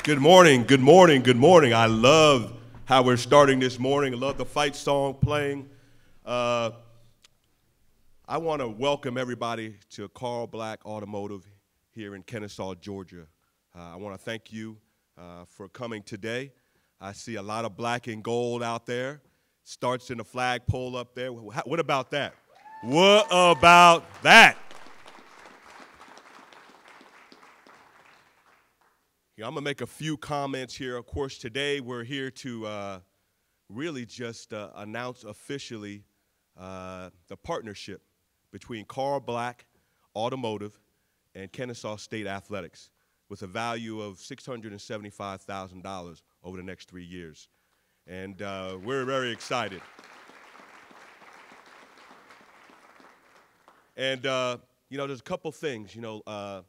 Good morning, good morning, good morning. I love how we're starting this morning. I love the fight song playing. I want to welcome everybody to Carl Black Automotive here in Kennesaw, Georgia. I want to thank you for coming today. I see a lot of black and gold out there. Starts in the flagpole up there. What about that? What about that? I'm going to make a few comments here. Of course, today we're here to really just announce officially the partnership between Carl Black Automotive and Kennesaw State Athletics with a value of $675,000 over the next 3 years. And we're very excited. And, there's a couple things. A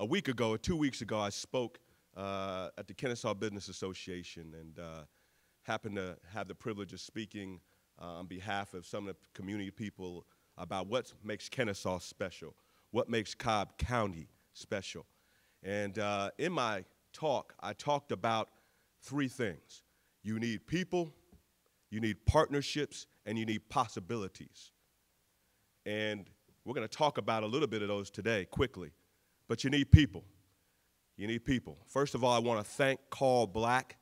week ago or 2 weeks ago, I spoke at the Kennesaw Business Association and happened to have the privilege of speaking on behalf of some of the community people about what makes Kennesaw special, what makes Cobb County special. And in my talk, I talked about three things. You need people, you need partnerships, and you need possibilities. And we're going to talk about a little bit of those today quickly. But you need people. You need people. First of all, I want to thank Carl Black,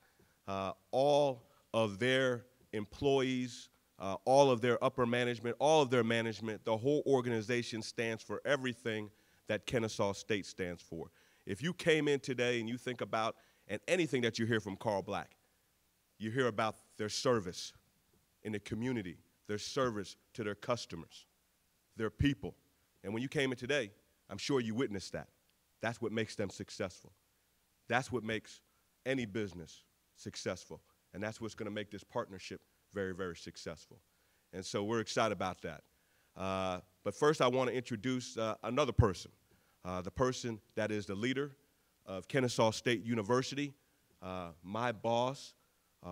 all of their employees, all of their upper management, all of their management. The whole organization stands for everything that Kennesaw State stands for. If you came in today and you think about, and anything that you hear from Carl Black, you hear about their service in the community, their service to their customers, their people. And when you came in today, I'm sure you witnessed that. That's what makes them successful. That's what makes any business successful. And that's what's going to make this partnership very, very successful. And so we're excited about that. But first I want to introduce another person, the person that is the leader of Kennesaw State University, my boss,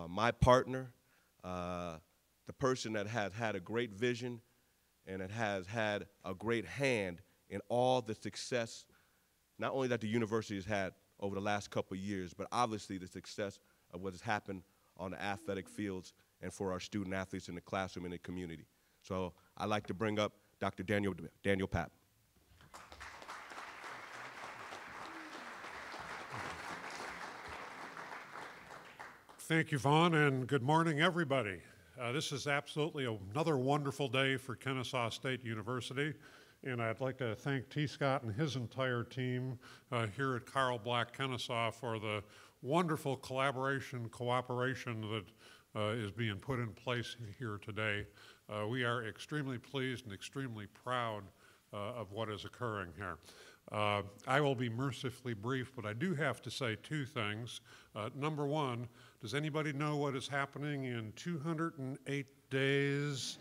my partner, the person that has had a great vision and that has had a great hand in all the success, not only that the university has had over the last couple of years, but obviously the success of what has happened on the athletic fields and for our student athletes in the classroom and the community. So I'd like to bring up Dr. Daniel Papp. Thank you, Vaughn, and good morning, everybody. This is absolutely another wonderful day for Kennesaw State University, and I'd like to thank T. Scott and his entire team here at Carl Black Kennesaw for the wonderful collaboration, cooperation that is being put in place here today. We are extremely pleased and extremely proud of what is occurring here. I will be mercifully brief, but I do have to say two things. Number one, does anybody know what is happening in 208 days,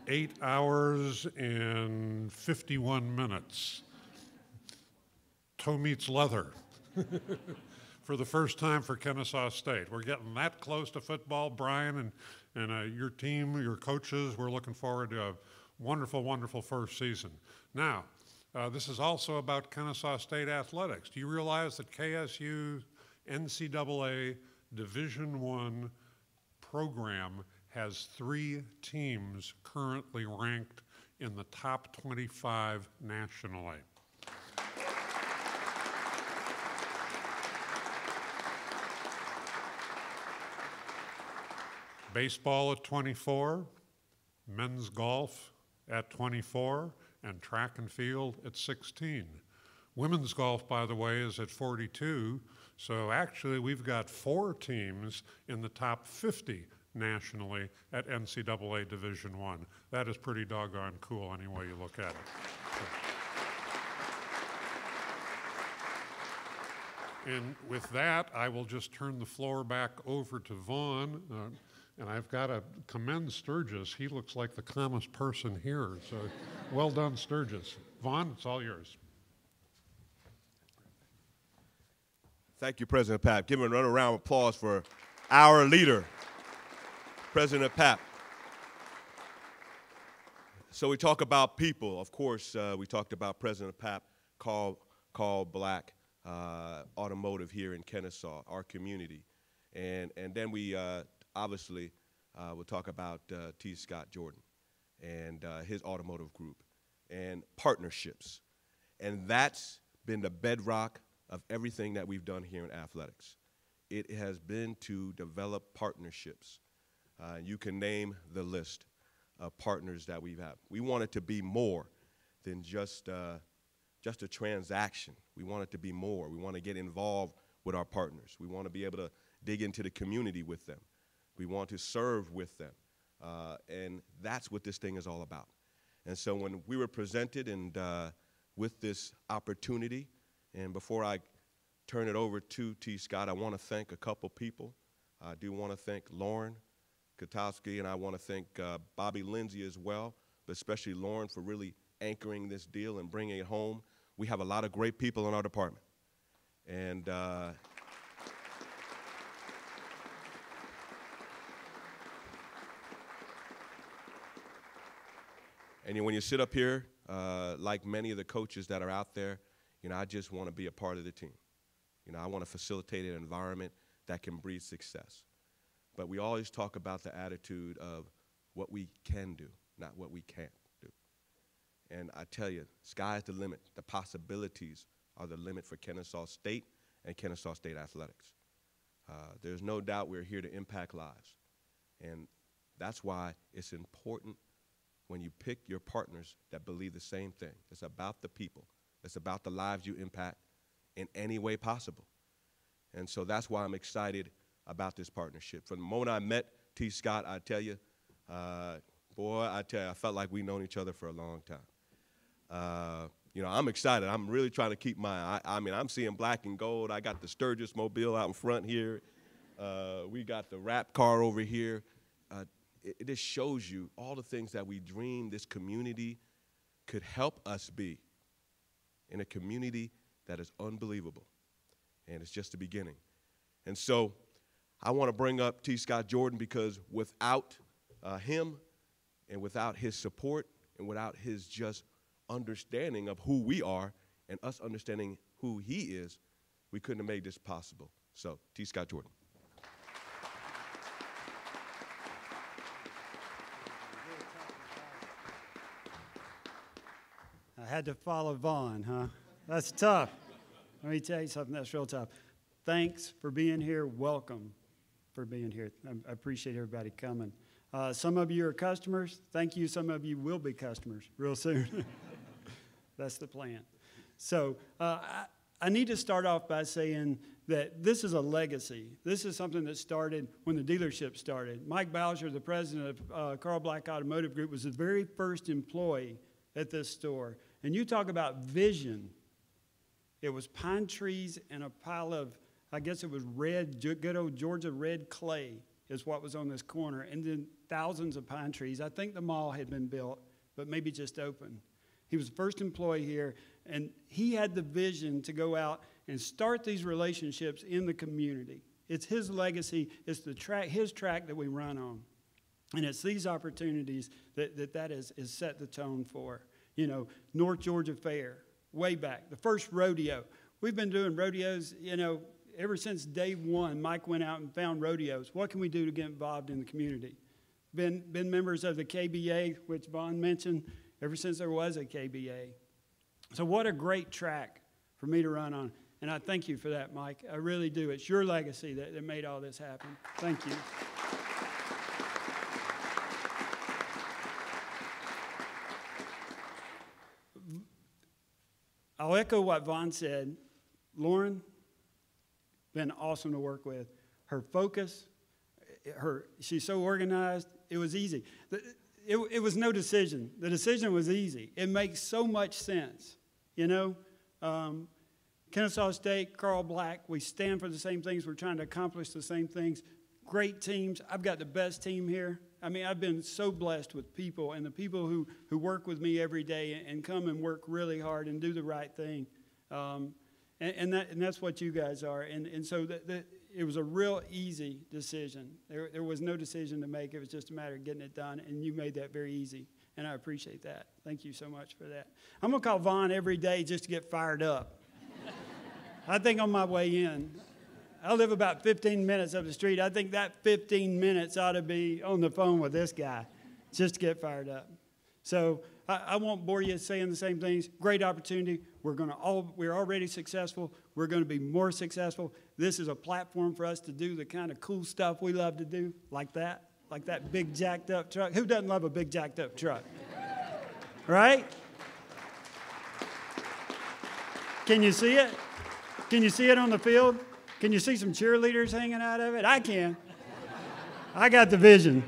8 hours, and 51 minutes? Toe meets leather for the first time for Kennesaw State. We're getting that close to football. Brian and your team, your coaches, we're looking forward to a wonderful, wonderful first season. Now, this is also about Kennesaw State athletics. Do you realize that KSU NCAA Division I program has 3 teams currently ranked in the top 25 nationally? Baseball at 24, men's golf at 24, and track and field at 16. Women's golf, by the way, is at 42, so actually we've got 4 teams in the top 50 nationally at NCAA Division I. That is pretty doggone cool any way you look at it. And with that, I will just turn the floor back over to Vaughn. And I've got to commend Sturgis. He looks like the calmest person here. So well done, Sturgis. Vaughn, it's all yours. Thank you, President Papp. Give him a round of applause for our leader, President Papp. So we talk about people. Of course, we talked about President Papp, Carl Black, automotive here in Kennesaw, our community. And then we obviously will talk about T. Scott Jordan and his automotive group and partnerships. And that's been the bedrock of everything that we've done here in athletics. It has been to develop partnerships. You can name the list of partners that we've had. We want it to be more than just a transaction. We want it to be more. We want to get involved with our partners. We want to be able to dig into the community with them. We want to serve with them. And that's what this thing is all about. And so when we were presented and with this opportunity, and before I turn it over to T. Scott, I want to thank a couple people. I do want to thank Lauren Kotowski, and I want to thank Bobby Lindsay as well, but especially Lauren for really anchoring this deal and bringing it home. We have a lot of great people in our department. And and when you sit up here, like many of the coaches that are out there, I just want to be a part of the team. I want to facilitate an environment that can breed success. But we always talk about the attitude of what we can do, not what we can't do. And I tell you, sky's the limit. The possibilities are the limit for Kennesaw State and Kennesaw State athletics. There's no doubt we're here to impact lives. And that's why it's important when you pick your partners that believe the same thing. It's about the people. It's about the lives you impact in any way possible. And so that's why I'm excited about this partnership. From the moment I met T. Scott, I tell you, I felt like we've known each other for a long time. I'm excited. I'm really trying to keep I'm seeing black and gold. I got the Sturgis Mobile out in front here. We got the rap car over here. It just shows you all the things that we dream this community could help us be in a community that is unbelievable. And it's just the beginning. And so I want to bring up T. Scott Jordan because without him and without his support and without his just understanding of who we are and us understanding who he is, we couldn't have made this possible. So, T. Scott Jordan. I had to follow Vaughn, huh? That's tough. Let me tell you something that's real tough. Thanks for being here. Welcome for being here. I appreciate everybody coming. Some of you are customers. Thank you. Some of you will be customers real soon. That's the plan. So I need to start off by saying that this is a legacy. This is something that started when the dealership started. Mike Bowser, the president of Carl Black Automotive Group, was the very first employee at this store. And you talk about vision. It was pine trees and a pile of, I guess it was red, good old Georgia red clay is what was on this corner. And then thousands of pine trees. I think the mall had been built, but maybe just open. He was the first employee here, and he had the vision to go out and start these relationships in the community. It's his legacy. It's his track that we run on. And it's these opportunities that is set the tone for. North Georgia Fair, way back, the first rodeo. We've been doing rodeos, ever since day one. Mike went out and found rodeos. What can we do to get involved in the community? Been members of the KBA, which Vaughn mentioned, ever since there was a KBA. So what a great track for me to run on. And I thank you for that, Mike. I really do. It's your legacy that made all this happen. Thank you. I'll echo what Vaughn said. Lauren, been awesome to work with. Her focus, she's so organized. It was easy. It was no decision. The decision was easy. It makes so much sense. Kennesaw State, Carl Black, we stand for the same things. We're trying to accomplish the same things. Great teams. I've got the best team here. I've been so blessed with people and the people who work with me every day and come and work really hard and do the right thing. And that's what you guys are. And so it was a real easy decision. There was no decision to make. It was just a matter of getting it done, and you made that very easy. And I appreciate that. Thank you so much for that. I'm going to call Vaughn every day just to get fired up. I think on my way in, I live about 15 minutes up the street. I think that 15 minutes ought to be on the phone with this guy just to get fired up. So I won't bore you saying the same things. Great opportunity. We're already successful. We're going to be more successful. This is a platform for us to do the kind of cool stuff we love to do, like that big jacked up truck. Who doesn't love a big jacked up truck? Right? Can you see it? Can you see it on the field? Can you see some cheerleaders hanging out of it? I can. I got the vision.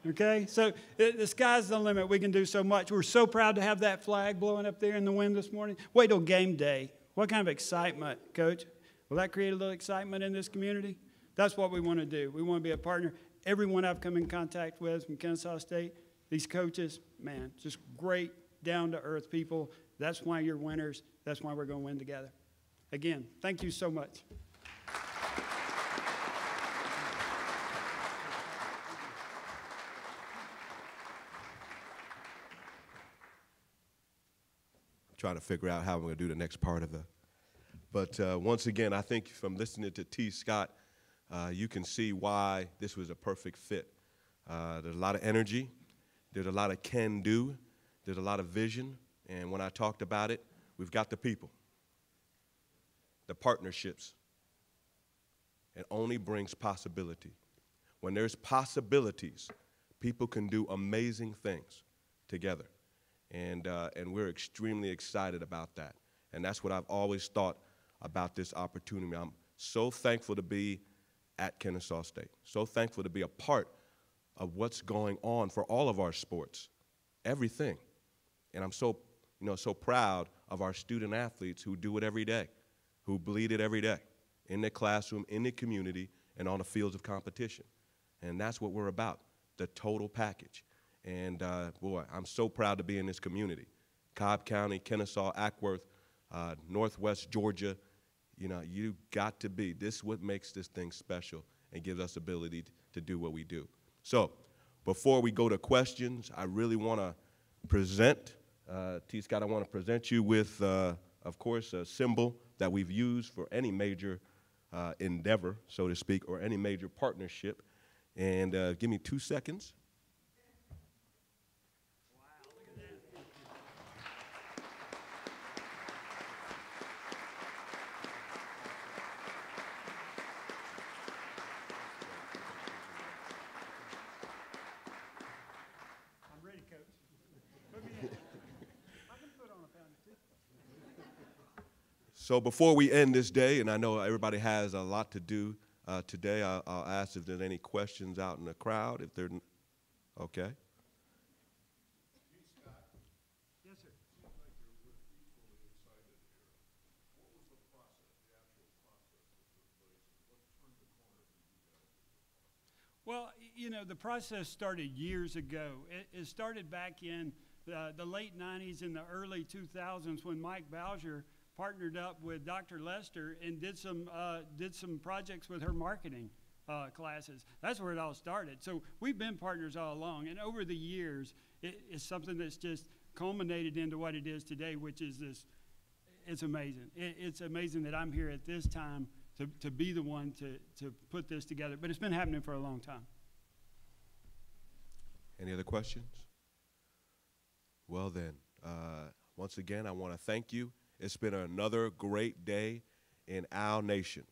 Okay? So the sky's the limit. We can do so much. We're so proud to have that flag blowing up there in the wind this morning. Wait till game day. What kind of excitement, Coach? Will that create a little excitement in this community? That's what we want to do. We want to be a partner. Everyone I've come in contact with from Kennesaw State, these coaches, man, just great, down-to-earth people. That's why you're winners. That's why we're going to win together. Again, thank you so much. Trying to figure out how I'm going to do the next part of the. But once again, I think from listening to T. Scott, you can see why this was a perfect fit. There's a lot of energy. There's a lot of can-do. There's a lot of vision. And when I talked about it, we've got the people, the partnerships. It only brings possibility. When there's possibilities, people can do amazing things together. And we're extremely excited about that. And that's what I've always thought about this opportunity. I'm so thankful to be at Kennesaw State, so thankful to be a part of what's going on for all of our sports, everything. And I'm so proud of our student athletes who do it every day, who bleed it every day, in the classroom, in the community, and on the fields of competition. And that's what we're about, the total package. And boy, I'm so proud to be in this community. Cobb County, Kennesaw, Ackworth, Northwest Georgia, you got to be. This is what makes this thing special and gives us ability to do what we do. So before we go to questions, I really want to present, T. Scott, I want to present you with, of course, a symbol that we've used for any major endeavor, so to speak, or any major partnership. And give me 2 seconds. So before we end this day, and I know everybody has a lot to do today, I'll ask if there's any questions out in the crowd. If they're okay. Yes, sir. Well, the process started years ago. It started back in the late 90s and the early 2000s when Mike Bowser partnered up with Dr. Lester and did some projects with her marketing classes. That's where it all started. So we've been partners all along, and over the years, it's something that's just culminated into what it is today, which is this. It's amazing. It's amazing that I'm here at this time to be the one to put this together. But it's been happening for a long time. Any other questions? Well then, once again, I want to thank you. It's been another great day in our nation.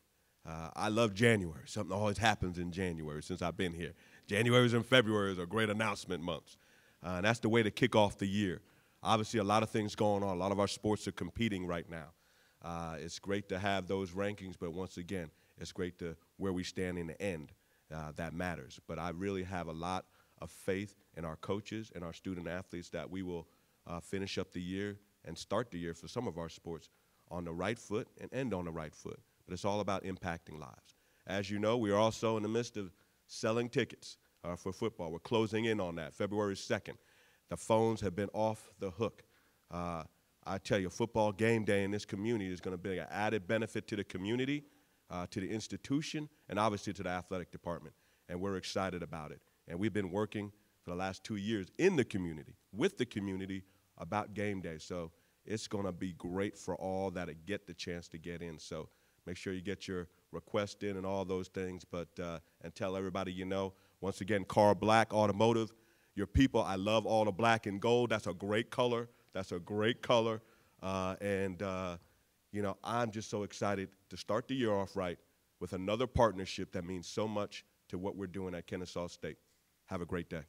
I love January. Something always happens in January since I've been here. January's and February's are great announcement months. And that's the way to kick off the year. Obviously, a lot of things going on. A lot of our sports are competing right now. It's great to have those rankings, but once again, it's great to where we stand in the end. That matters. But I really have a lot of faith in our coaches and our student athletes that we will finish up the year and start the year for some of our sports on the right foot and end on the right foot. But it's all about impacting lives. As you know, we are also in the midst of selling tickets for football. We're closing in on that, February 2nd. The phones have been off the hook. I tell you, football game day in this community is going to be an added benefit to the community, to the institution, and obviously to the athletic department. And we're excited about it. And we've been working for the last 2 years in the community, with the community, about game day. So It's going to be great for all that get the chance to get in. So make sure you get your request in and all those things. But and tell everybody you know. Once again, Car Black Automotive. Your people, I love all the black and gold. That's a great color. That's a great color. You know, I'm just so excited to start the year off right with another partnership that means so much to what we're doing at Kennesaw State. Have a great day.